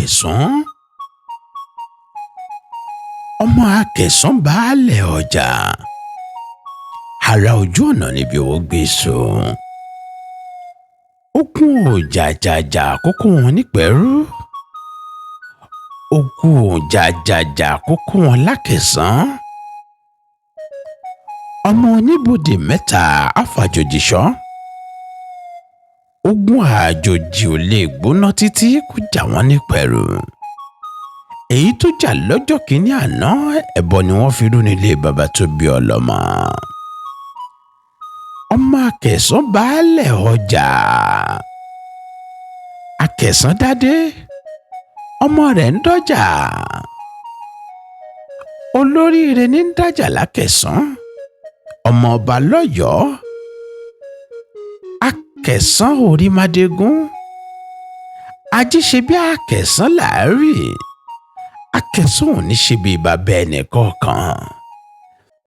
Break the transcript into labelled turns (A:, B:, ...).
A: Akesan, ọmọ Akesan Bale Oja, ara ojú ọ̀nà níbi owó gbé so. Ogun òjàjàjà àkókò wọn nípẹ̀rú, ogun òjàjàjà àkókò wọn l'Akesan. Ọmọ oníbodè mẹ́ta àfàjòjìṣọ́, ogun àjòjì ò lè gbóná títí kó jà wọ́n nípẹ̀rú. Èyí tó jà lọ́jọ́ kìíní àná, ẹbọ ni wọ́n fi rú nílé bàbá tó bí ọlọ́mọ. Ọmọ Akesan Bale Oja, Akesan dádé, ọmọ rẹ̀ ń dọ́jà. Olóríire ní ń dájà l'Akesan, ọmọ ọba lọ́yọ̀ọ́. Akesan orí Mádégún, ají ṣe bí Akesan láàrí. Akesan ò ní ṣe bí bàbá ẹnì kọ̀ọ̀kan.